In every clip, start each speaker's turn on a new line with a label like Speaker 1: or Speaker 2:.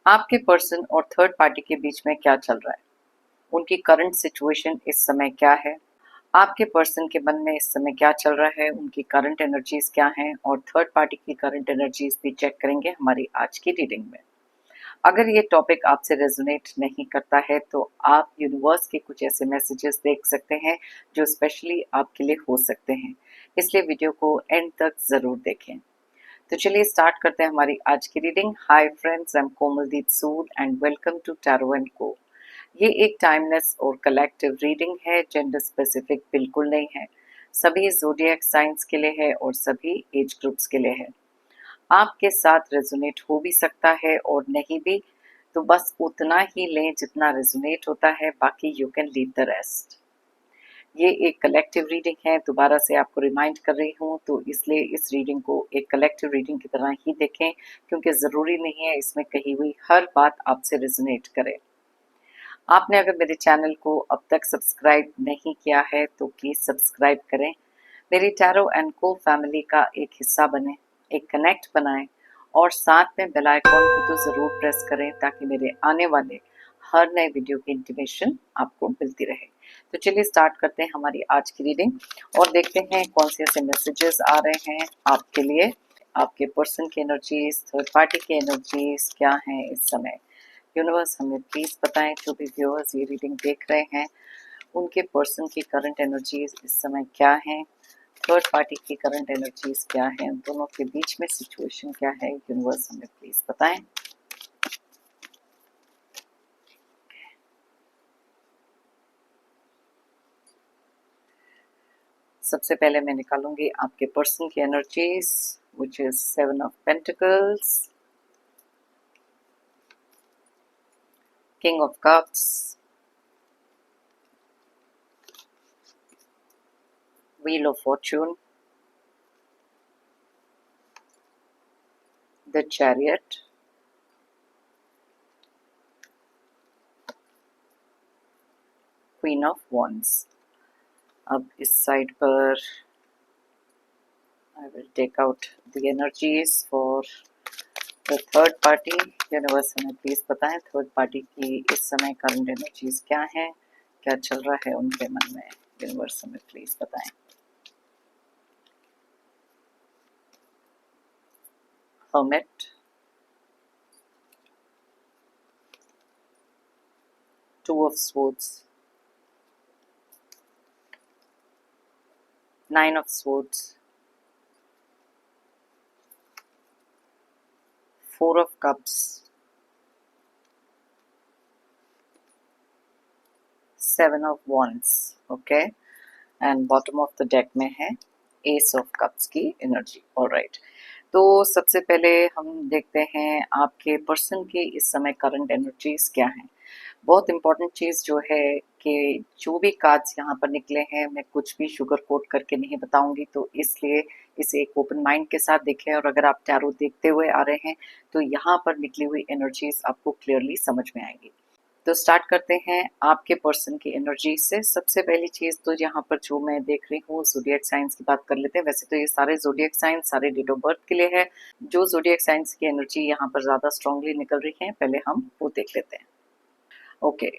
Speaker 1: आपके पर्सन और third party के बीच में क्या चल रहा है? उनकी करंट सिचुएशन इस समय क्या है? आपके पर्सन के मन में इस समय क्या चल रहा है? उनकी करंट एनर्जीज क्या हैं? और थर्ड पार्टी की करंट एनर्जीज भी चेक करेंगे हमारी आज की रीडिंग में। अगर ये टॉपिक आपसे रेजोनेट नहीं करता है तो आप यूनिवर्स के कुछ ऐसे मैसेजेस देख सकते हैं जो स्पेशली आपके लिए हो सकते हैं, इसलिए वीडियो को एंड तक जरूर देखें। तो चलिए स्टार्ट करते हैं हमारी आज की reading. Hi friends, I am Komaldeep Sood and welcome to tarot and co. ये एक टाइमलेस और कलेक्टिव रीडिंग है, जेंडर स्पेसिफिक बिल्कुल नहीं है। सभी ज़ोडिएक साइंस के लिए है और सभी एज ग्रुप्स के लिए है। आपके साथ रेजोनेट हो भी सकता है और नहीं भी, तो बस उतना ही लें जितना रेजोनेट होता है, बाकी you can leave the rest. ये एक कलेक्टिव रीडिंग है, दोबारा से आपको रिमाइंड कर रही हूँ, तो इसलिए इस रीडिंग को एक कलेक्टिव रीडिंग की तरह ही देखें, क्योंकि ज़रूरी नहीं है इसमें कही हुई हर बात आपसे रेजोनेट करे। आपने अगर मेरे चैनल को अब तक सब्सक्राइब नहीं किया है तो प्लीज़ सब्सक्राइब करें, मेरी टैरो एंड को फैमिली का एक हिस्सा बने, एक कनेक्ट बनाएं और साथ में बेल आइकॉन को तो ज़रूर प्रेस करें ताकि मेरे आने वाले हर नए वीडियो की इंटीमेशन आपको मिलती रहे। तो चलिए स्टार्ट करते हैं हमारी आज की रीडिंग और देखते हैं कौन से ऐसे मैसेजेस आ रहे हैं आपके लिए। आपके पर्सन की एनर्जीज, थर्ड पार्टी की एनर्जीज क्या हैं इस समय? यूनिवर्स हमें प्लीज बताएं, जो भी व्यूअर्स ये रीडिंग देख रहे हैं उनके पर्सन की करंट एनर्जीज इस समय क्या हैं, थर्ड पार्टी की करंट एनर्जीज क्या है, उन दोनों के बीच में सिचुएशन क्या है, यूनिवर्स हमें प्लीज बताएं। सबसे पहले मैं निकालूंगी आपके पर्सन की energies, which is 7 of pentacles, king of cups, wheel of Fortune, the chariot, queen of wands. अब इस साइड पर I will take out the energies for the third party. Universe हमें प्लीज बताएं थर्ड पार्टी की इस समय current energies क्या हैं, क्या चल रहा है उनके मन में, यूनिवर्स हमें प्लीज बताएं। Hermit, Two of Swords, Nine of Swords, Four of Cups, Seven of Wands, okay, and bottom of the deck में है एस ऑफ कप्स की एनर्जी। ऑलराइट, तो सबसे पहले हम देखते हैं आपके पर्सन के इस समय करंट एनर्जीज क्या हैं। बहुत इंपॉर्टेंट चीज़ जो है कि जो भी कार्ड्स यहाँ पर निकले हैं मैं कुछ भी शुगर कोट करके नहीं बताऊंगी, तो इसलिए इसे एक ओपन माइंड के साथ देखें। और अगर आप टैरो देखते हुए आ रहे हैं तो यहाँ पर निकली हुई एनर्जीज आपको क्लियरली समझ में आएंगी। तो स्टार्ट करते हैं आपके पर्सन की एनर्जी से। सबसे पहली चीज़ तो यहाँ पर जो मैं देख रही हूँ, ज़ोडिएक साइंस की बात कर लेते हैं। वैसे तो ये सारे ज़ोडिएक साइंस सारे डेट ऑफ बर्थ के लिए है। जो ज़ोडिएक साइंस की एनर्जी यहाँ पर ज़्यादा स्ट्रांगली निकल रही है, पहले हम वो देख लेते हैं। ओके,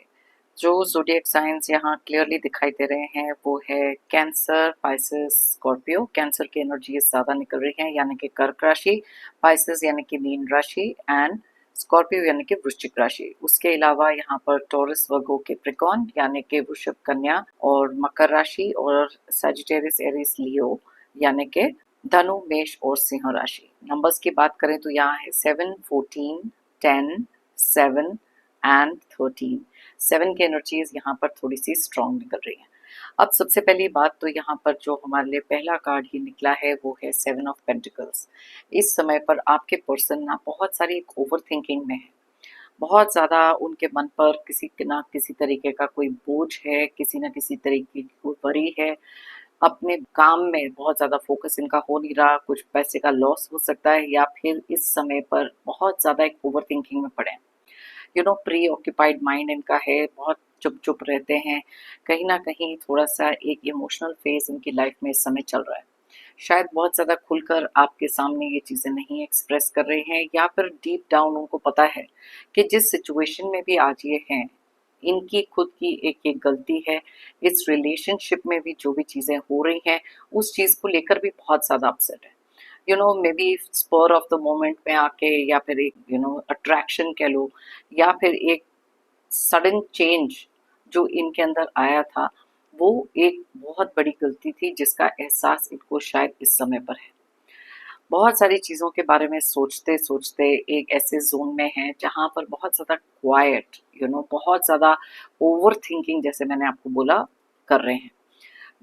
Speaker 1: जो ज़ोडिएक साइंस यहाँ क्लियरली दिखाई दे रहे हैं वो है कैंसर, पाइसेस, स्कॉर्पियो। कैंसर की एनर्जी ज़्यादा निकल रही है, यानी कि कर्क राशि, पाइसेस यानी कि मीन राशि, एंड स्कॉर्पियो यानी कि वृश्चिक राशि। उसके अलावा यहाँ पर टॉरस, वर्गो, कैप्रिकॉर्न यानी कि वृषभ, कन्या और मकर राशि, और सजिटेरियस, एरीज, लियो यानी कि धनु, मेष और सिंह राशि। नंबर्स की बात करें तो यहाँ है 7, 14, 10, 7 एंड 13। 7 की एनर्जीज यहाँ पर थोड़ी सी स्ट्रांग निकल रही है। अब सबसे पहली बात तो यहाँ पर जो हमारे लिए पहला कार्ड ही निकला है वो है 7 ऑफ पेंटिकल्स। इस समय पर आपके पर्सन ना बहुत सारी एक ओवर थिंकिंग में है, बहुत ज़्यादा उनके मन पर किसी ना किसी तरीके का कोई बोझ है, किसी ना किसी तरीके की कोई वरी है। अपने काम में बहुत ज़्यादा फोकस इनका हो नहीं रहा, कुछ पैसे का लॉस हो सकता है, या फिर इस समय पर बहुत ज़्यादा एक ओवर थिंकिंग में पड़े हैं। प्री ऑक्यूपाइड माइंड इनका है, बहुत चुप चुप रहते हैं, कहीं ना कहीं थोड़ा सा एक इमोशनल फेज इनकी लाइफ में इस समय चल रहा है। शायद बहुत ज़्यादा खुलकर आपके सामने ये चीज़ें नहीं एक्सप्रेस कर रहे हैं, या फिर डीप डाउन उनको पता है कि जिस सिचुएशन में भी आज ये हैं, इनकी खुद की एक गलती है। इस रिलेशनशिप में भी जो भी चीज़ें हो रही हैं, उस चीज़ को लेकर भी बहुत ज़्यादा अपसेट है। Maybe spur of the moment में आके, या फिर एक अट्रैक्शन कह लो, या फिर एक सडन चेंज जो इनके अंदर आया था, वो एक बहुत बड़ी गलती थी जिसका एहसास इनको शायद इस समय पर है। बहुत सारी चीज़ों के बारे में सोचते-सोचते एक ऐसे ज़ोन में हैं जहाँ पर बहुत ज़्यादा क्वाइट, बहुत ज़्यादा ओवरथिंकिंग, जैसे मैंने आपको बोला, कर रहे हैं।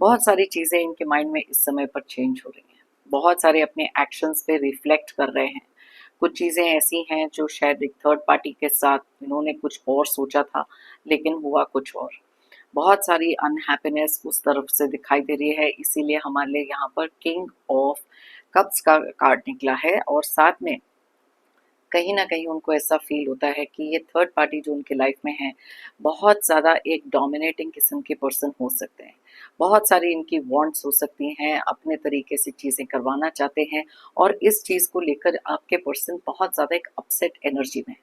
Speaker 1: बहुत सारी चीज़ें इनके माइंड में इस समय पर चेंज हो रही हैं। बहुत सारे अपने एक्शंस पे रिफ्लेक्ट कर रहे हैं। कुछ चीज़ें ऐसी हैं जो शायद एक थर्ड पार्टी के साथ इन्होंने कुछ और सोचा था, लेकिन हुआ कुछ और। बहुत सारी अनहैप्पीनेस उस तरफ से दिखाई दे रही है, इसीलिए हमारे लिए यहाँ पर किंग ऑफ कप्स का कार्ड निकला है, और साथ में कहीं न कहीं उनको ऐसा फ़ील होता है कि ये थर्ड पार्टी जो उनकी लाइफ़ में है, बहुत ज़्यादा एक डोमिनेटिंग किस्म के पर्सन हो सकते हैं। बहुत सारी इनकी वांट्स हो सकती हैं, अपने तरीके से चीज़ें करवाना चाहते हैं, और इस चीज़ को लेकर आपके पर्सन बहुत ज़्यादा एक अपसेट एनर्जी में है।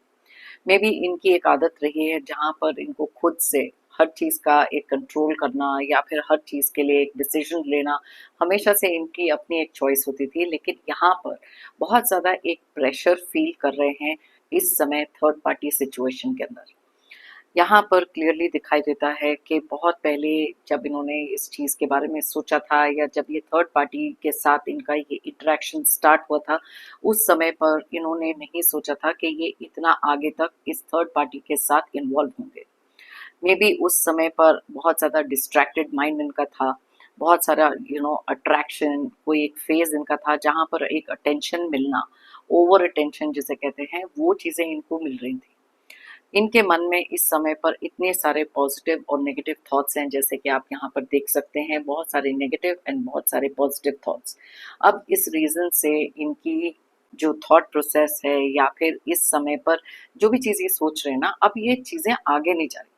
Speaker 1: मे बी इनकी एक आदत रही है जहाँ पर इनको खुद से हर चीज़ का एक कंट्रोल करना, या फिर हर चीज़ के लिए एक डिसीजन लेना, हमेशा से इनकी अपनी एक चॉइस होती थी, लेकिन यहाँ पर बहुत ज़्यादा एक प्रेशर फील कर रहे हैं इस समय थर्ड पार्टी सिचुएशन के अंदर। यहाँ पर क्लियरली दिखाई देता है कि बहुत पहले जब इन्होंने इस चीज़ के बारे में सोचा था, या जब ये थर्ड पार्टी के साथ इनका ये इंटरेक्शन स्टार्ट हुआ था, उस समय पर इन्होंने नहीं सोचा था कि ये इतना आगे तक इस थर्ड पार्टी के साथ इन्वॉल्व होंगे। मे बी उस समय पर बहुत ज़्यादा डिस्ट्रैक्टेड माइंड इनका था, बहुत सारा अट्रैक्शन, कोई एक फेज़ इनका था जहाँ पर एक अटेंशन मिलना, ओवर अटेंशन जिसे कहते हैं, वो चीज़ें इनको मिल रही थी। इनके मन में इस समय पर इतने सारे पॉजिटिव और नेगेटिव थॉट्स हैं, जैसे कि आप यहाँ पर देख सकते हैं, बहुत सारे नेगेटिव एंड बहुत सारे पॉजिटिव थॉट्स। अब इस रीज़न से इनकी जो थॉट प्रोसेस है, या फिर इस समय पर जो भी चीज़ ये सोच रहे हैं ना, अब ये चीज़ें आगे नहीं जा रही,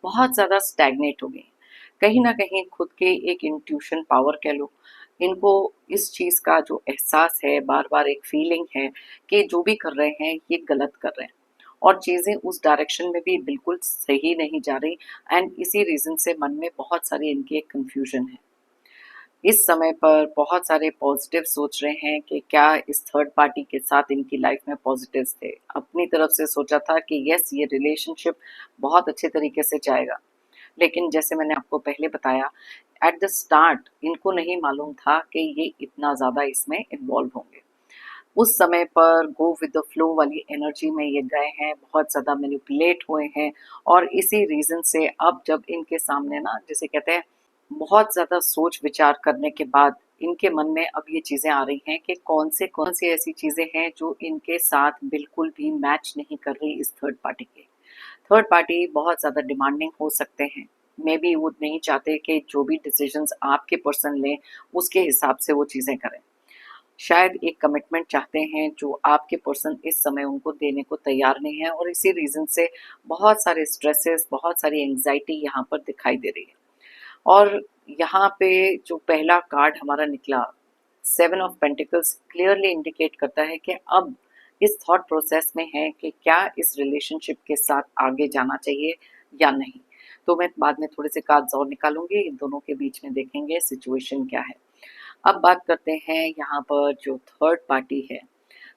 Speaker 1: बहुत ज़्यादा स्टैग्नेट हो गई हैं। कहीं न कहीं खुद के एक इंट्यूशन पावर कह लो, इनको इस चीज़ का जो एहसास है, बार-बार एक फीलिंग है कि जो भी कर रहे हैं, ये गलत कर रहे हैं। और चीज़ें उस डायरेक्शन में भी बिल्कुल सही नहीं जा रही, एंड इसी रीज़न से मन में बहुत सारी इनकी एक कन्फ्यूज़न है। इस समय पर बहुत सारे पॉज़िटिव सोच रहे हैं कि क्या इस थर्ड पार्टी के साथ इनकी लाइफ़ में पॉज़िटिव्स थे। अपनी तरफ से सोचा था कि येस, ये रिलेशनशिप बहुत अच्छे तरीके से जाएगा। लेकिन जैसे मैंने आपको पहले बताया, एट द स्टार्ट इनको नहीं मालूम था कि ये इतना ज़्यादा इसमें इन्वॉल्व होंगे। उस समय पर गो विद द फ्लो वाली एनर्जी में ये गए हैं, बहुत ज़्यादा मैनिपुलेट हुए हैं, और इसी रीज़न से अब जब इनके सामने ना, जिसे कहते हैं, बहुत ज़्यादा सोच विचार करने के बाद इनके मन में अब ये चीज़ें आ रही हैं कि कौन सी ऐसी चीज़ें हैं जो इनके साथ बिल्कुल भी मैच नहीं कर रही इस थर्ड पार्टी के। थर्ड पार्टी बहुत ज़्यादा डिमांडिंग हो सकते हैं। मे बी वो नहीं चाहते कि जो भी डिसीजंस आपके पर्सन लें, उसके हिसाब से वो चीज़ें करें। शायद एक कमिटमेंट चाहते हैं जो आपके पर्सन इस समय उनको देने को तैयार नहीं है, और इसी रीज़न से बहुत सारे स्ट्रेसेस, बहुत सारी एंग्जाइटी यहाँ पर दिखाई दे रही है। और यहाँ पे जो पहला कार्ड हमारा निकला, seven of pentacles, clearly indicate करता है कि अब इस थॉट प्रोसेस में है कि क्या इस रिलेशनशिप के साथ आगे जाना चाहिए या नहीं। तो मैं बाद में थोड़े से कार्ड्स और निकालूंगी, इन दोनों के बीच में देखेंगे सिचुएशन क्या है। अब बात करते हैं यहाँ पर जो थर्ड पार्टी है,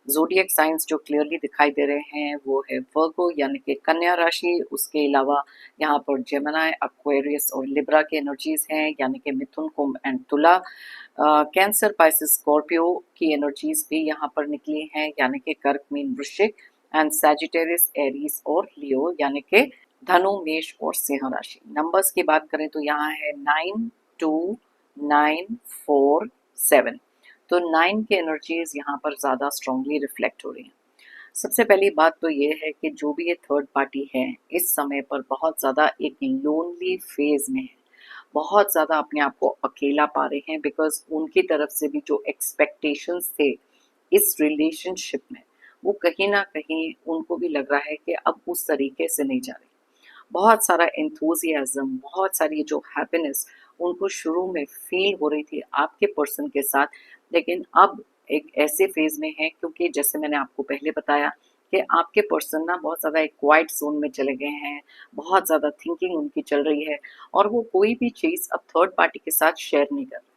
Speaker 1: ज़ोडिएक साइंस जो क्लियरली दिखाई दे रहे हैं वो है वर्गो यानी कि कन्या राशि। उसके अलावा यहाँ पर जेमिनी, एक्वेरियस और लिब्रा की एनर्जीज हैं, यानी कि मिथुन, कुंभ एंड तुला। कैंसर, पाइसिस, स्कॉर्पियो की एनर्जीज भी यहाँ पर निकली हैं, यानी कि कर्क, मीन, वृश्चिक, एंड सैजिटेरियस, एरीज और लियो, यानी कि धनु, मेष और सिंह राशि। नंबर्स की बात करें तो यहाँ है 9, 2, 9, 4, 7। तो 9 की एनर्जीज यहाँ पर ज़्यादा स्ट्रांगली रिफ्लेक्ट हो रही हैं। सबसे पहली बात तो ये है कि जो भी ये थर्ड पार्टी है, इस समय पर बहुत ज़्यादा एक लोनली फेज में है, बहुत ज़्यादा अपने आप को अकेला पा रहे हैं, बिकॉज उनकी तरफ से भी जो एक्सपेक्टेशंस थे इस रिलेशनशिप में, वो कहीं ना कहीं उनको भी लग रहा है कि अब उस तरीके से नहीं जा रही। बहुत सारा एंथुजियाज्म, बहुत सारी जो हैप्पीनेस उनको शुरू में फील हो रही थी आपके पर्सन के साथ, लेकिन अब एक ऐसे फेज में है, क्योंकि जैसे मैंने आपको पहले बताया कि आपके पर्सन ना बहुत ज़्यादा एक क्वाइट जोन में चले गए हैं, बहुत ज़्यादा थिंकिंग उनकी चल रही है और वो कोई भी चीज़ अब थर्ड पार्टी के साथ शेयर नहीं कर रहे।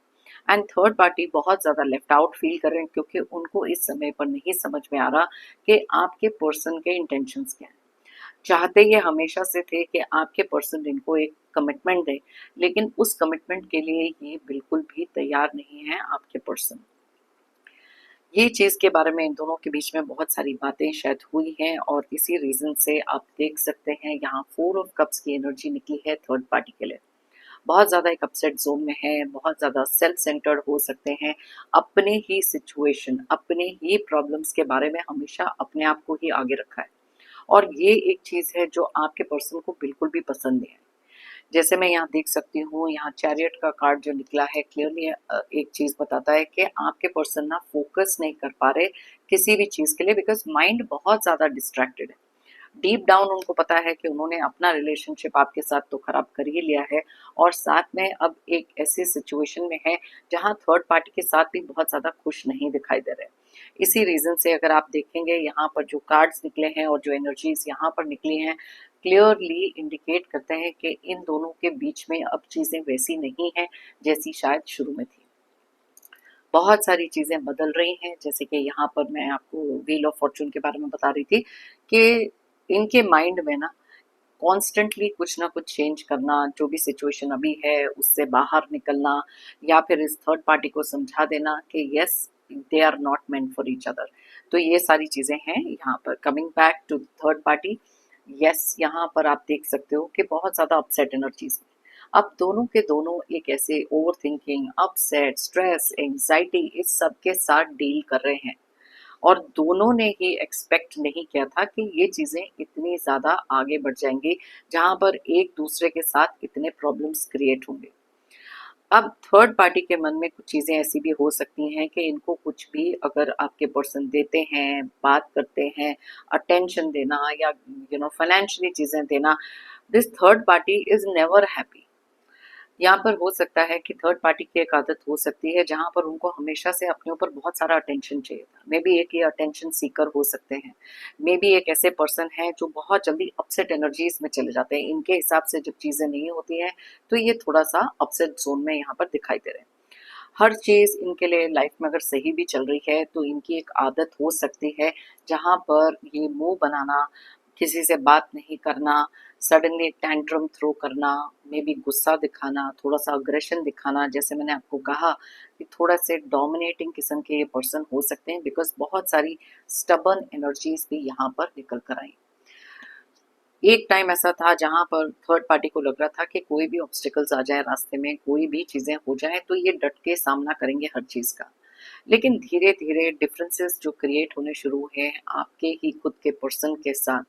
Speaker 1: एंड थर्ड पार्टी बहुत ज़्यादा लेफ्ट आउट फील कर रहे हैं, क्योंकि उनको इस समय पर नहीं समझ में आ रहा कि आपके पर्सन के इंटेंशंस क्या हैं। चाहते ये हमेशा से थे कि आपके पर्सन इनको एक कमिटमेंट दे, लेकिन उस कमिटमेंट के लिए ये बिल्कुल भी तैयार नहीं है आपके पर्सन। ये चीज़ के बारे में इन दोनों के बीच में बहुत सारी बातें शायद हुई हैं और इसी रीज़न से आप देख सकते हैं यहाँ 4 ऑफ कप्स की एनर्जी निकली है थर्ड पार्टी के लिए। बहुत ज़्यादा एक अपसेट ज़ोन में है, बहुत ज़्यादा सेल्फ सेंटर्ड हो सकते हैं, अपने ही सिचुएशन, अपने ही प्रॉब्लम्स के बारे में हमेशा अपने आप को ही आगे रखा है और ये एक चीज़ है जो आपके पर्सन को बिल्कुल भी पसंद नहीं है। जैसे मैं यहाँ देख सकती हूँ, यहाँ चैरियट का कार्ड जो निकला है क्लियरली एक चीज़ बताता है कि आपके पर्सन ना फोकस नहीं कर पा रहे किसी भी चीज़ के लिए, बिकॉज़ माइंड बहुत ज़्यादा डिस्ट्रैक्टेड है। डीप डाउन उनको पता है कि उन्होंने अपना रिलेशनशिप आपके साथ तो खराब कर ही लिया है और साथ में अब एक ऐसी सिचुएशन में है जहाँ थर्ड पार्टी के साथ भी बहुत ज़्यादा खुश नहीं दिखाई दे रहे। इसी रीज़न से अगर आप देखेंगे यहाँ पर जो कार्ड्स निकले हैं और जो एनर्जीज यहाँ पर निकली हैं, क्लियरली इंडिकेट करते हैं कि इन दोनों के बीच में अब चीज़ें वैसी नहीं हैं जैसी शायद शुरू में थी। बहुत सारी चीज़ें बदल रही हैं, जैसे कि यहाँ पर मैं आपको व्हील ऑफ फॉर्चून के बारे में बता रही थी कि इनके माइंड में ना कॉन्स्टेंटली कुछ ना कुछ चेंज करना, जो भी सिचुएशन अभी है उससे बाहर निकलना या फिर इस थर्ड पार्टी को समझा देना कि yes they are not meant for each other. तो ये सारी चीज़ें हैं यहाँ पर। Coming back to third party, yes यहाँ पर आप देख सकते हो कि बहुत ज़्यादा अपसेट एनर्जीज। अब दोनों के दोनों एक ऐसे over thinking, upset, stress, anxiety इस सब के साथ डील कर रहे हैं और दोनों ने ही एक्सपेक्ट नहीं किया था कि ये चीज़ें इतनी ज़्यादा आगे बढ़ जाएंगी, जहाँ पर एक दूसरे के साथ इतने प्रॉब्लम्स क्रिएट होंगे। अब थर्ड पार्टी के मन में कुछ चीज़ें ऐसी भी हो सकती हैं कि इनको कुछ भी अगर आपके पर्सन देते हैं, बात करते हैं, अटेंशन देना या फाइनेंशियली चीज़ें देना, this third party is never happy. यहाँ पर हो सकता है कि थर्ड पार्टी की एक आदत हो सकती है जहाँ पर उनको हमेशा से अपने ऊपर बहुत सारा अटेंशन चाहिए था। मे बी एक ये अटेंशन सीकर हो सकते हैं, मे बी एक ऐसे पर्सन हैं जो बहुत जल्दी अपसेट एनर्जीज में चले जाते हैं। इनके हिसाब से जब चीज़ें नहीं होती हैं तो ये थोड़ा सा अपसेट जोन में यहाँ पर दिखाई दे रहे हैं। हर चीज़ इनके लिए लाइफ में अगर सही भी चल रही है तो इनकी एक आदत हो सकती है जहाँ पर ये मुंह बनाना, किसी से बात नहीं करना, सडनली टैंट्रम थ्रो करना, मे बी गुस्सा दिखाना, थोड़ा सा अग्रेशन दिखाना। जैसे मैंने आपको कहा कि थोड़ा से डोमिनेटिंग किस्म के ये पर्सन हो सकते हैं, बिकॉज बहुत सारी स्टबर्न एनर्जीज भी यहाँ पर निकल कर आई। एक टाइम ऐसा था जहाँ पर थर्ड पार्टी को लग रहा था कि कोई भी ऑब्स्टिकल्स आ जाए रास्ते में, कोई भी चीज़ें हो जाएं तो ये डट के सामना करेंगे हर चीज़ का। लेकिन धीरे धीरे डिफरेंसेस जो क्रिएट होने शुरू हुए हैं आपके ही खुद के पर्सन के साथ,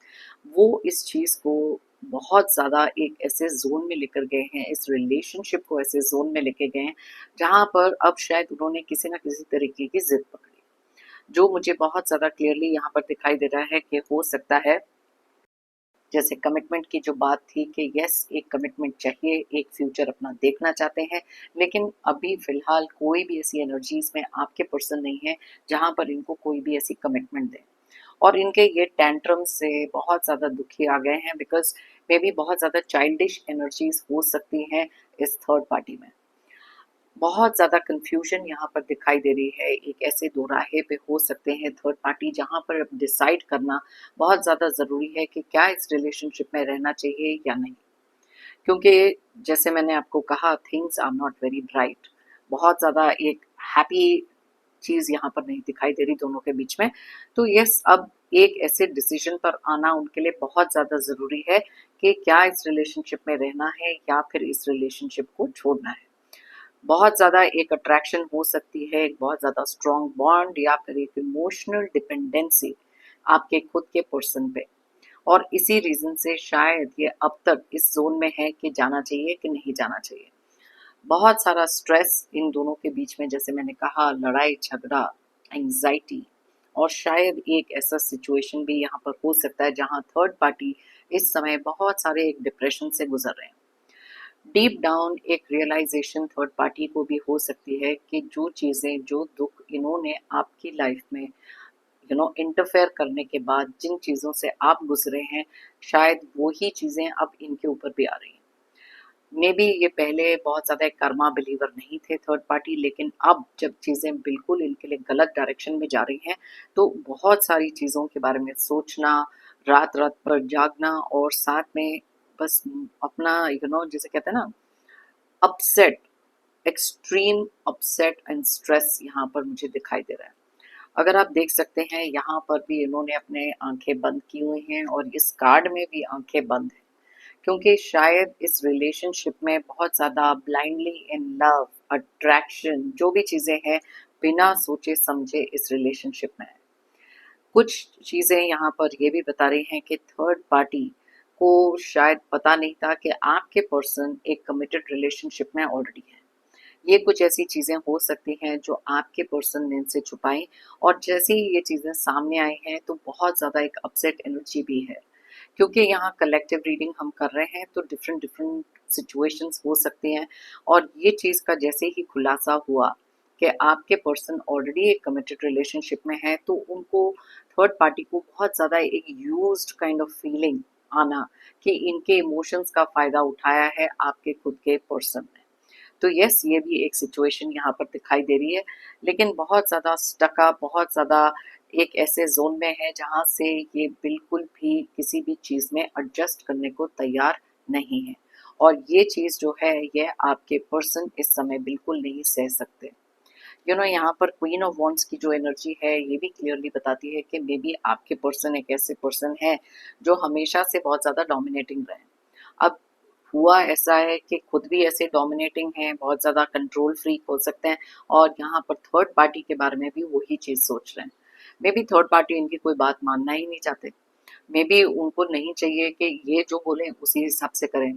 Speaker 1: वो इस चीज़ को बहुत ज़्यादा एक ऐसे जोन में लेकर गए हैं, इस रिलेशनशिप को ऐसे जोन में लेके गए हैं जहाँ पर अब शायद उन्होंने किसी ना किसी तरीके की जिद पकड़ी, जो मुझे बहुत ज़्यादा क्लियरली यहाँ पर दिखाई दे रहा है कि हो सकता है जैसे कमिटमेंट की जो बात थी कि यस एक कमिटमेंट चाहिए, एक फ्यूचर अपना देखना चाहते हैं, लेकिन अभी फ़िलहाल कोई भी ऐसी एनर्जीज़ में आपके पर्सन नहीं है, जहाँ पर इनको कोई भी ऐसी कमिटमेंट दें। और इनके ये टैंट्रम से बहुत ज़्यादा दुखी आ गए हैं, बिकॉज़ मे बी बहुत ज़्यादा चाइल्डिश एनर्जीज़ हो सकती हैं इस थर्ड पार्टी में। बहुत ज़्यादा कन्फ्यूजन यहाँ पर दिखाई दे रही है, एक ऐसे दोराहे पे हो सकते हैं थर्ड पार्टी जहाँ पर अब डिसाइड करना बहुत ज़्यादा ज़रूरी है कि क्या इस रिलेशनशिप में रहना चाहिए या नहीं। क्योंकि जैसे मैंने आपको कहा things are not very bright, बहुत ज़्यादा एक हैप्पी चीज़ यहाँ पर नहीं दिखाई दे रही दोनों के बीच में। तो यस अब एक ऐसे डिसीजन पर आना उनके लिए बहुत ज़्यादा ज़रूरी है कि क्या इस रिलेशनशिप में रहना है या फिर इस रिलेशनशिप को छोड़ना है। बहुत ज़्यादा एक अट्रैक्शन हो सकती है, एक बहुत ज़्यादा स्ट्रॉन्ग बॉन्ड या फिर एक इमोशनल डिपेंडेंसी आपके खुद के पर्सन पे। और इसी रीज़न से शायद ये अब तक इस ज़ोन में है कि जाना चाहिए कि नहीं जाना चाहिए। बहुत सारा स्ट्रेस इन दोनों के बीच में, जैसे मैंने कहा, लड़ाई झगड़ा, एंग्जाइटी और शायद एक ऐसा सिचुएशन भी यहाँ पर हो सकता है जहाँ थर्ड पार्टी इस समय बहुत सारे एक डिप्रेशन से गुजर रहे हैं। डीप डाउन एक रियलाइजेशन थर्ड पार्टी को भी हो सकती है कि जो चीज़ें, जो दुख इन्होंने आपकी लाइफ में इंटरफेयर करने के बाद जिन चीज़ों से आप गुजरे हैं, शायद वो ही चीज़ें अब इनके ऊपर भी आ रही हैं। मे बी ये पहले बहुत ज़्यादा एक कर्मा बिलीवर नहीं थे थर्ड पार्टी, लेकिन अब जब चीज़ें बिल्कुल इनके लिए गलत डायरेक्शन में जा रही हैं, तो बहुत सारी चीज़ों के बारे में सोचना, रात-रात भर जागना और साथ में बस अपना जिसे कहते हैं ना upset, extreme upset and stress यहाँ पर मुझे दिखाई दे रहा है। अगर आप देख सकते हैं यहाँ पर भी इन्होंने अपने आंखें बंद की हुई हैं और इस कार्ड में भी आंखें बंद हैं, क्योंकि शायद इस रिलेशनशिप में बहुत ज़्यादा ब्लाइंडली इन लव, अट्रैक्शन, जो भी चीज़ें हैं, बिना सोचे समझे इस रिलेशनशिप में है। कुछ चीज़ें यहाँ पर ये भी बता रही हैं कि थर्ड पार्टी को शायद पता नहीं था कि आपके पर्सन एक कमिटेड रिलेशनशिप में ऑलरेडी है। ये कुछ ऐसी चीज़ें हो सकती हैं जो आपके पर्सन ने इनसे छुपाई, और जैसे ही ये चीज़ें सामने आई हैं तो बहुत ज़्यादा एक अपसेट एनर्जी भी है, क्योंकि यहाँ कलेक्टिव रीडिंग हम कर रहे हैं तो डिफरेंट डिफरेंट सिचुएशंस हो सकती हैं। और ये चीज़ का जैसे ही खुलासा हुआ कि आपके पर्सन ऑलरेडी एक कमिटेड रिलेशनशिप में है, तो उनको थर्ड पार्टी को बहुत ज़्यादा एक यूज्ड काइंड ऑफ फीलिंग आना कि इनके इमोशंस का फ़ायदा उठाया है आपके खुद के पर्सन ने। तो यस, ये भी एक सिचुएशन यहाँ पर दिखाई दे रही है, लेकिन बहुत ज़्यादा स्टका, बहुत ज़्यादा एक ऐसे ज़ोन में है जहाँ से ये बिल्कुल भी किसी भी चीज़ में एडजस्ट करने को तैयार नहीं है। और ये चीज़ जो है, ये आपके पर्सन इस समय बिल्कुल नहीं सह सकते। यहाँ पर क्वीन ऑफ वॉन्ड्स की जो एनर्जी है, ये भी क्लियरली बताती है कि मे बी आपके पर्सन एक ऐसे पर्सन है जो हमेशा से बहुत ज़्यादा डोमिनेटिंग रहे। अब हुआ ऐसा है कि खुद भी ऐसे डोमिनेटिंग हैं, बहुत ज़्यादा कंट्रोल फ्रीक हो सकते हैं, और यहाँ पर थर्ड पार्टी के बारे में भी वही चीज़ सोच रहे हैं। मे बी थर्ड पार्टी इनकी कोई बात मानना ही नहीं चाहते। मे बी उनको नहीं चाहिए कि ये जो बोलें उसी हिसाब से करें।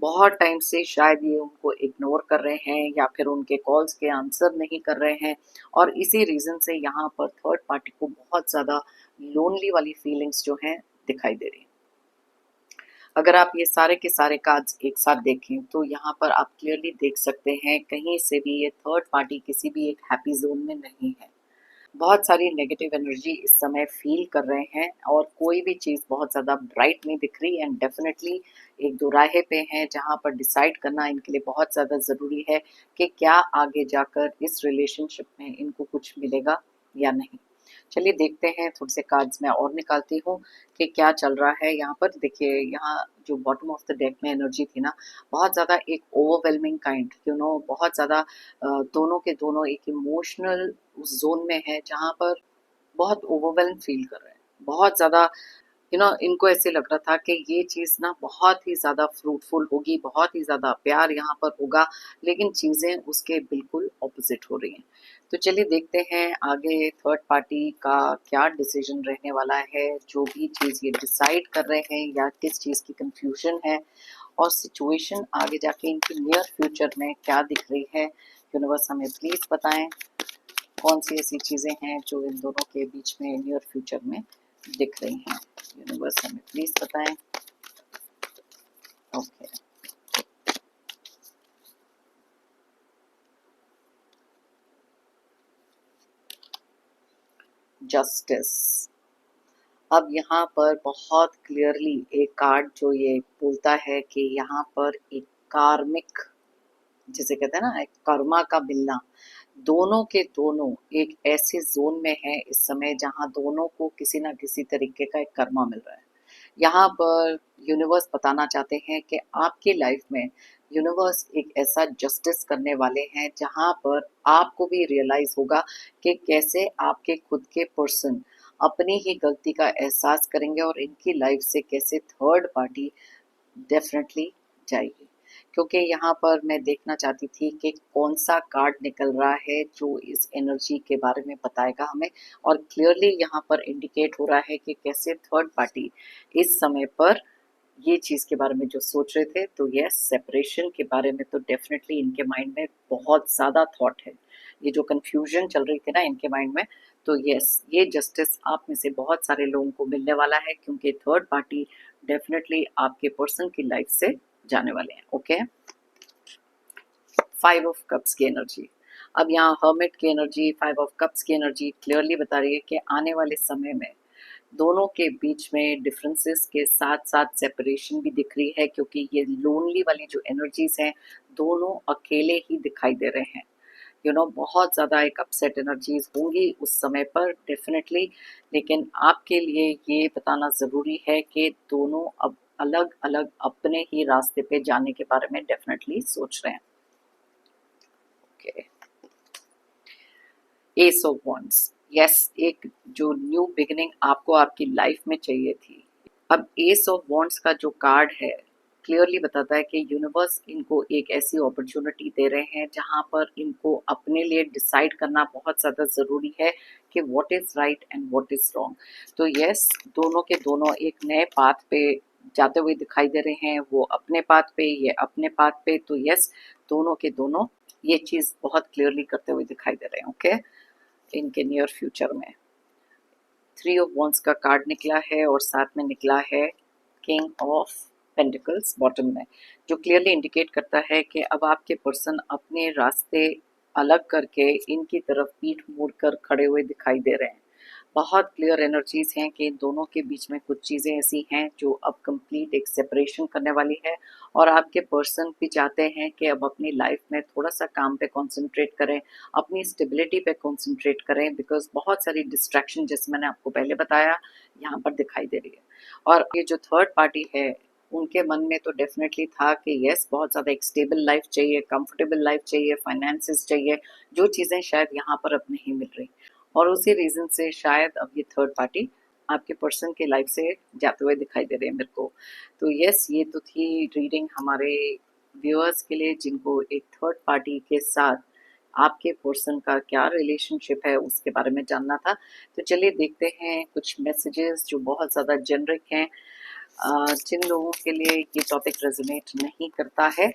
Speaker 1: बहुत टाइम से शायद ये उनको इग्नोर कर रहे हैं या फिर उनके कॉल्स के आंसर नहीं कर रहे हैं, और इसी रीज़न से यहाँ पर थर्ड पार्टी को बहुत ज़्यादा लोनली वाली फीलिंग्स जो हैं दिखाई दे रही हैं। अगर आप ये सारे के सारे कार्ड्स एक साथ देखें तो यहाँ पर आप क्लियरली देख सकते हैं कहीं से भी ये थर्ड पार्टी किसी भी एक हैप्पी जोन में नहीं है। बहुत सारी नेगेटिव एनर्जी इस समय फील कर रहे हैं, और कोई भी चीज़ बहुत ज़्यादा ब्राइट नहीं दिख रही, एंड डेफिनेटली एक दोराहे पे हैं जहाँ पर डिसाइड करना इनके लिए बहुत ज़्यादा ज़रूरी है कि क्या आगे जाकर इस रिलेशनशिप में इनको कुछ मिलेगा या नहीं। चलिए देखते हैं, थोड़े से कार्ड्स मैं और निकालती हूँ कि क्या चल रहा है यहाँ पर। देखिए, यहाँ जो बॉटम ऑफ द डेक में एनर्जी थी ना, बहुत ज़्यादा एक ओवरवेलमिंग काइंड, बहुत ज़्यादा दोनों के दोनों एक इमोशनल उस जोन में है जहाँ पर बहुत ओवरवेल्म फील कर रहे हैं, बहुत ज़्यादा। इनको ऐसे लग रहा था कि ये चीज़ ना बहुत ही ज़्यादा फ्रूटफुल होगी, बहुत ही ज़्यादा प्यार यहाँ पर होगा, लेकिन चीज़ें उसके बिल्कुल ऑपोजिट हो रही हैं। तो चलिए देखते हैं आगे थर्ड पार्टी का क्या डिसीजन रहने वाला है, जो भी चीज़ ये डिसाइड कर रहे हैं या किस चीज़ की कंफ्यूजन है, और सिचुएशन आगे जाके इनकी नियर फ्यूचर में क्या दिख रही है। यूनिवर्स हमें प्लीज़ बताएं कौन सी ऐसी चीज़ें हैं जो इन दोनों के बीच में नियर फ्यूचर में दिख रही हैं। यूनिवर्स हमें प्लीज बताएं। Okay, justice. अब यहाँ पर बहुत क्लियरली एक कार्ड जो ये बोलता है कि यहाँ पर एक कार्मिक, जिसे कहते हैं ना, एक कर्मा का मिलना, दोनों के दोनों एक ऐसे जोन में है इस समय जहाँ दोनों को किसी ना किसी तरीके का एक कर्मा मिल रहा है। यहाँ पर यूनिवर्स बताना चाहते हैं कि आपकी लाइफ में यूनिवर्स एक ऐसा जस्टिस करने वाले हैं जहाँ पर आपको भी रियलाइज होगा कि कैसे आपके खुद के पर्सन अपनी ही गलती का एहसास करेंगे, और इनकी लाइफ से कैसे थर्ड पार्टी डेफिनेटली जाएगी। क्योंकि यहाँ पर मैं देखना चाहती थी कि कौन सा कार्ड निकल रहा है जो इस एनर्जी के बारे में बताएगा हमें, और क्लियरली यहाँ पर इंडिकेट हो रहा है कि कैसे थर्ड पार्टी इस समय पर ये चीज़ के बारे में जो सोच रहे थे। तो यस, सेपरेशन के बारे में तो डेफिनेटली इनके माइंड में बहुत ज़्यादा थॉट है। ये जो कंफ्यूजन चल रही थी ना इनके माइंड में, तो यस, ये जस्टिस आप में से बहुत सारे लोगों को मिलने वाला है, क्योंकि थर्ड पार्टी डेफिनेटली आपके पर्सन की लाइफ से जाने वाले हैं। ओके, फाइव ऑफ कप्स की एनर्जी। अब यहाँ हर्मिट की एनर्जी, फाइव ऑफ कप्स की एनर्जी क्लियरली बता रही है कि आने वाले समय में दोनों के बीच में डिफरेंसेस के साथ साथ सेपरेशन भी दिख रही है, क्योंकि ये लोनली वाली जो एनर्जीज हैं दोनों अकेले ही दिखाई दे रहे हैं। बहुत ज़्यादा एक अपसेट एनर्जीज होंगी उस समय पर डेफिनेटली, लेकिन आपके लिए ये बताना ज़रूरी है कि दोनों अब अलग अलग अपने ही रास्ते पे जाने के बारे में डेफिनेटली सोच रहे हैं। Okay, S of wands, yes, एक जो न्यू बिगिनिंग आपको आपकी लाइफ में चाहिए थी। अब एस ऑफ वॉन्ड्स का जो कार्ड है क्लियरली बताता है कि यूनिवर्स इनको एक ऐसी अपॉर्चुनिटी दे रहे हैं जहां पर इनको अपने लिए डिसाइड करना बहुत ज़्यादा ज़रूरी है कि what is right and what is wrong. तो यस, दोनों के दोनों एक नए पाथ पे जाते हुए दिखाई दे रहे हैं, वो अपने पाथ पे, ये अपने पाथ पे। तो यस, दोनों के दोनों ये चीज़ बहुत क्लियरली करते हुए दिखाई दे रहे हैं। ओके, इनके नियर फ्यूचर में थ्री ऑफ वॉन्ड्स का कार्ड निकला है और साथ में निकला है किंग ऑफ पेंटिकल्स बॉटम में, जो क्लियरली इंडिकेट करता है कि अब आपके पर्सन अपने रास्ते अलग करके इनकी तरफ पीठ मोड़ कर खड़े हुए दिखाई दे रहे हैं। बहुत क्लियर एनर्जीज हैं कि इन दोनों के बीच में कुछ चीज़ें ऐसी हैं जो अब कंप्लीट एक सेपरेशन करने वाली है, और आपके पर्सन भी चाहते हैं कि अब अपनी लाइफ में थोड़ा सा काम पे कंसंट्रेट करें, अपनी स्टेबिलिटी पे कंसंट्रेट करें, बिकॉज बहुत सारी डिस्ट्रैक्शन, जैसे मैंने आपको पहले बताया, यहाँ पर दिखाई दे रही है। और ये जो थर्ड पार्टी है उनके मन में तो डेफिनेटली था कि यस, बहुत ज़्यादा एक स्टेबल लाइफ चाहिए, कंफर्टेबल लाइफ चाहिए, फाइनेंसेस चाहिए, जो चीज़ें शायद यहाँ पर अब नहीं मिल रही, और उसी रीज़न से शायद अब ये थर्ड पार्टी आपके पर्सन के लाइफ से जाते हुए दिखाई दे रहे हैं मेरे को। तो यस, ये तो थी रीडिंग हमारे व्यूअर्स के लिए जिनको एक थर्ड पार्टी के साथ आपके पर्सन का क्या रिलेशनशिप है उसके बारे में जानना था। तो चलिए देखते हैं कुछ मैसेजेस जो बहुत ज़्यादा जेनरिक हैं, जिन लोगों के लिए ये टॉपिक रेजोनेट नहीं करता है।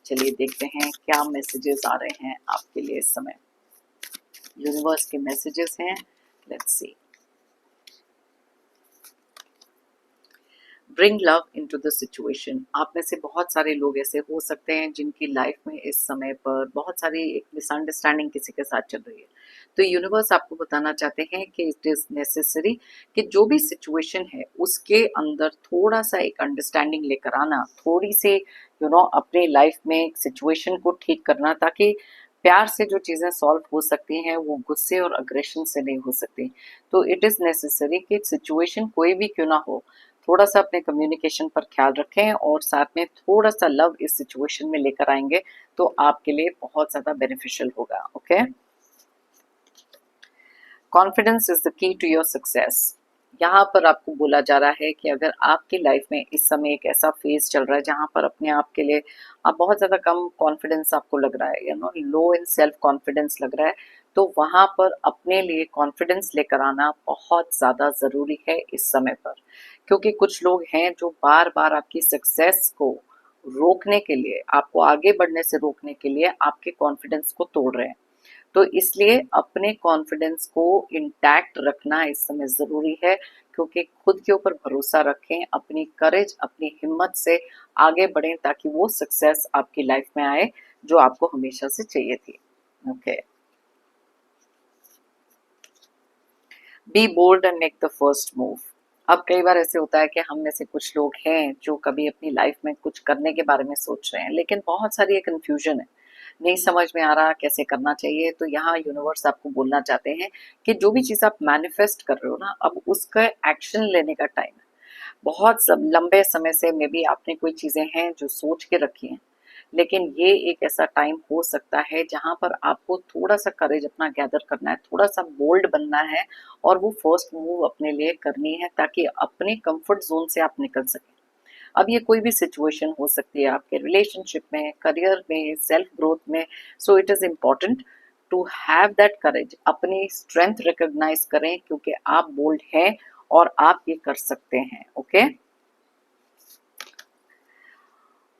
Speaker 1: चलिए देखते हैं क्या मैसेजेस आ रहे हैं आपके लिए इस समय। यूनिवर्स के मैसेजेस हैं, let's see. Bring love into the situation. आप में से बहुत सारे लोग ऐसे हो सकते हैं जिनकी लाइफ में इस समय पर बहुत सारी एक मिसअंडरस्टैंडिंग किसी के साथ चल रही है। तो यूनिवर्स आपको बताना चाहते हैं कि इट इज नेसेसरी कि जो भी सिचुएशन है उसके अंदर थोड़ा सा एक अंडरस्टैंडिंग लेकर आना, थोड़ी सी अपने लाइफ में सिचुएशन को ठीक करना, ताकि प्यार से जो चीज़ें सॉल्व हो सकती हैं वो गुस्से और अग्रेशन से नहीं हो सकती। तो इट इज़ नेसेसरी कि सिचुएशन कोई भी क्यों ना हो, थोड़ा सा अपने कम्युनिकेशन पर ख्याल रखें और साथ में थोड़ा सा लव इस सिचुएशन में लेकर आएंगे तो आपके लिए बहुत ज़्यादा बेनिफिशियल होगा। Okay, confidence is the key to your success. यहाँ पर आपको बोला जा रहा है कि अगर आपकी लाइफ में इस समय एक ऐसा फेज चल रहा है जहाँ पर अपने आप के लिए आप बहुत ज़्यादा कम कॉन्फिडेंस आपको लग रहा है, लो इन सेल्फ कॉन्फिडेंस लग रहा है, तो वहाँ पर अपने लिए कॉन्फिडेंस लेकर आना बहुत ज़्यादा ज़रूरी है इस समय पर, क्योंकि कुछ लोग हैं जो बार बार आपकी सक्सेस को रोकने के लिए, आपको आगे बढ़ने से रोकने के लिए आपके कॉन्फिडेंस को तोड़ रहे हैं। तो इसलिए अपने कॉन्फिडेंस को इंटैक्ट रखना इस समय ज़रूरी है, क्योंकि खुद के ऊपर भरोसा रखें, अपनी करेज, अपनी हिम्मत से आगे बढ़ें ताकि वो सक्सेस आपकी लाइफ में आए जो आपको हमेशा से चाहिए थी। Okay, be bold and make the first move. अब कई बार ऐसे होता है कि हम में से कुछ लोग हैं जो कभी अपनी लाइफ में कुछ करने के बारे में सोच रहे हैं, लेकिन बहुत सारी कन्फ्यूजन है, नहीं समझ में आ रहा कैसे करना चाहिए। तो यहाँ यूनिवर्स आपको बोलना चाहते हैं कि जो भी चीज़ आप मैनिफेस्ट कर रहे हो ना, अब उसका एक्शन लेने का टाइम है। बहुत लंबे समय से मे बी आपने कोई चीज़ें हैं जो सोच के रखी हैं, लेकिन ये एक ऐसा टाइम हो सकता है जहाँ पर आपको थोड़ा सा करेज अपना गैदर करना है, थोड़ा सा बोल्ड बनना है और वो फर्स्ट मूव अपने लिए करनी है ताकि अपने कंफर्ट जोन से आप निकल सकें। अब ये कोई भी सिचुएशन हो सकती है, आपके रिलेशनशिप में, करियर में, सेल्फ ग्रोथ में। So it is important to have that courage, अपनी स्ट्रेंथ रिकॉग्नाइज करें क्योंकि आप बोल्ड हैं और आप ये कर सकते हैं। Okay,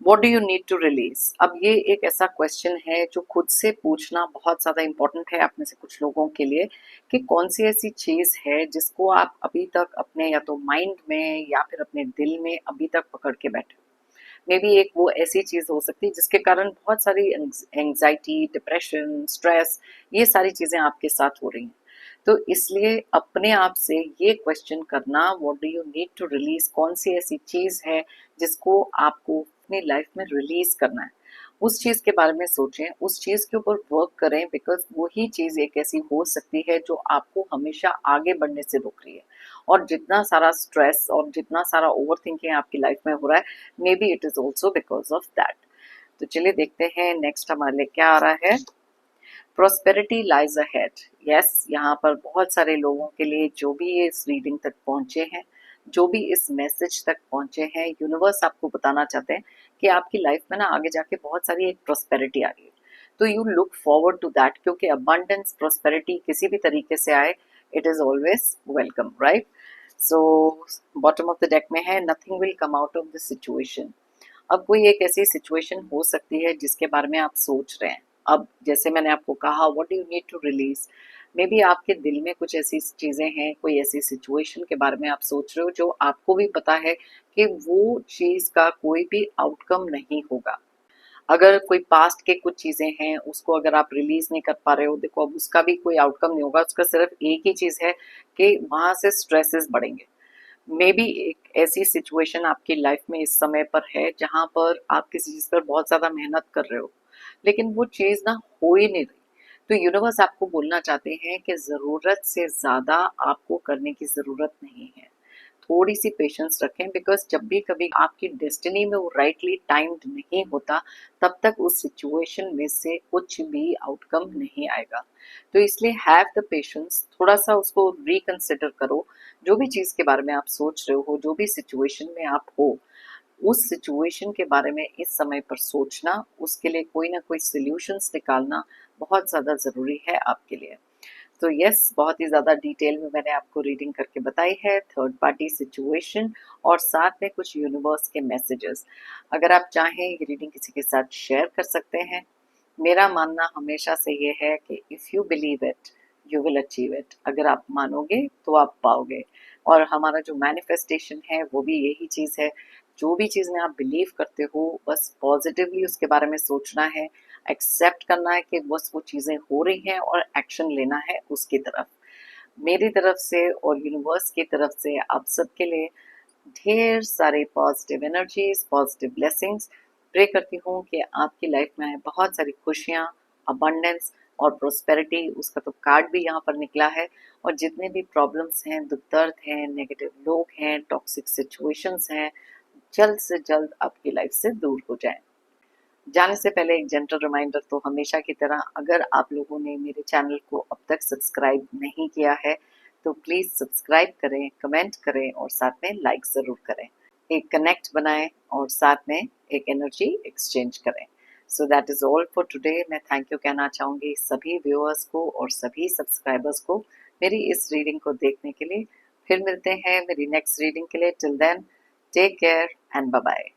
Speaker 1: what do you need to release. अब ये एक ऐसा क्वेश्चन है जो खुद से पूछना बहुत ज़्यादा इंपॉर्टेंट है आप में से कुछ लोगों के लिए, कि कौन सी ऐसी चीज़ है जिसको आप अभी तक अपने या तो माइंड में या फिर अपने दिल में अभी तक पकड़ के बैठे हो। मे बी एक वो ऐसी चीज हो सकती है जिसके कारण बहुत सारी एंग्जाइटी, डिप्रेशन, स्ट्रेस, ये सारी चीजें आपके साथ हो रही हैं। तो इसलिए अपने आप से ये क्वेश्चन करना, what do you need to release, कौन सी ऐसी चीज है जिसको आपको अपनी लाइफ में रिलीज करना है, उस चीज के बारे में सोचें, उस चीज के ऊपर वर्क करें, बिकॉज वही चीज एक ऐसी हो सकती है जो आपको हमेशा आगे बढ़ने से रोक रही है। और जितना सारा स्ट्रेस और जितना सारा ओवर थिंकिंग आपकी लाइफ में हो रहा है, may be it is also because of that. तो चलिए देखते हैं नेक्स्ट हमारे लिए क्या आ रहा है। Prosperity lies ahead. यस, यहाँ पर बहुत सारे लोगों के लिए जो भी इस रीडिंग तक पहुंचे हैं, जो भी इस मैसेज तक पहुंचे हैं, यूनिवर्स आपको बताना चाहते हैं कि आपकी लाइफ में ना आगे जाके बहुत सारी एक प्रोस्पेरिटी आ रही है। तो you look forward to that, क्योंकि अबंडेंस, प्रोस्पेरिटी किसी भी तरीके से आए, it is always welcome, right. So bottom of the deck में है, nothing will come out of this situation. अब कोई एक ऐसी सिचुएशन हो सकती है जिसके बारे में आप सोच रहे हैं। अब जैसे मैंने आपको कहा, what do you need to release, maybe आपके दिल में कुछ ऐसी चीजें हैं, कोई ऐसी सिचुएशन के बारे में आप सोच रहे हो जो आपको भी पता है कि वो चीज का कोई भी आउटकम नहीं होगा। अगर कोई पास्ट के कुछ चीजें हैं, उसको अगर आप रिलीज नहीं कर पा रहे हो, देखो अब उसका भी कोई आउटकम नहीं होगा, उसका सिर्फ एक ही चीज है कि वहां से स्ट्रेसेस बढ़ेंगे। मे बी एक ऐसी सिचुएशन आपकी लाइफ में इस समय पर है जहां पर आप किसी चीज पर बहुत ज्यादा मेहनत कर रहे हो, लेकिन वो चीज ना हो ही नहीं रही। तो यूनिवर्स आपको बोलना चाहते हैं कि जरूरत से ज्यादा आपको करने की जरूरत नहीं है। थोड़ी सी पेशेंस रखें, बिकॉज जब भी कभी आपकी डेस्टिनी में वो राइटली टाइम्ड नहीं होता, तब तक उस सिचुएशन में से कुछ भी आउटकम नहीं आएगा। तो इसलिए हैव द पेशेंस, थोड़ा सा उसको रिकंसिडर करो। जो भी चीज के बारे में आप सोच रहे हो, जो भी सिचुएशन में आप हो, उस सिचुएशन के बारे में इस समय पर सोचना, उसके लिए कोई ना कोई सॉल्यूशंस निकालना बहुत ज़्यादा ज़रूरी है आपके लिए। तो यस, बहुत ही ज़्यादा डिटेल में मैंने आपको रीडिंग करके बताई है थर्ड पार्टी सिचुएशन और साथ में कुछ यूनिवर्स के मैसेजेस। अगर आप चाहें ये रीडिंग किसी के साथ शेयर कर सकते हैं। मेरा मानना हमेशा से ये है कि if you believe it, you will achieve it. अगर आप मानोगे तो आप पाओगे। और हमारा जो मैनिफेस्टेशन है वो भी यही चीज़ है। जो भी चीज़ में आप बिलीव करते हो, बस पॉजिटिवली उसके बारे में सोचना है, एक्सेप्ट करना है कि बस वो चीज़ें हो रही हैं और एक्शन लेना है उसकी तरफ। मेरी तरफ से और यूनिवर्स की तरफ से आप सबके लिए ढेर सारे positive energies, positive blessings. Pray करती हूँ कि आपकी लाइफ में आए बहुत सारी खुशियाँ, अबंडेंस और प्रोस्पेरिटी। उसका तो कार्ड भी यहाँ पर निकला है। और जितने भी प्रॉब्लम्स हैं, दुख दर्द हैं, नेगेटिव लोग हैं, टॉक्सिक सिचुएशंस हैं, जल्द से जल्द आपकी लाइफ से दूर हो जाएं। जाने से पहले एक जेंटल रिमाइंडर, तो हमेशा की तरह अगर आप लोगों ने मेरे चैनल को अब तक सब्सक्राइब नहीं किया है तो प्लीज़ सब्सक्राइब करें, कमेंट करें और साथ में लाइक ज़रूर करें। एक कनेक्ट बनाएं और साथ में एक एनर्जी एक्सचेंज करें। So that is all for today. मैं थैंक यू कहना चाहूँगी सभी व्यूअर्स को और सभी सब्सक्राइबर्स को मेरी इस रीडिंग को देखने के लिए। फिर मिलते हैं मेरी नेक्स्ट रीडिंग के लिए। Till then, take care and bye bye.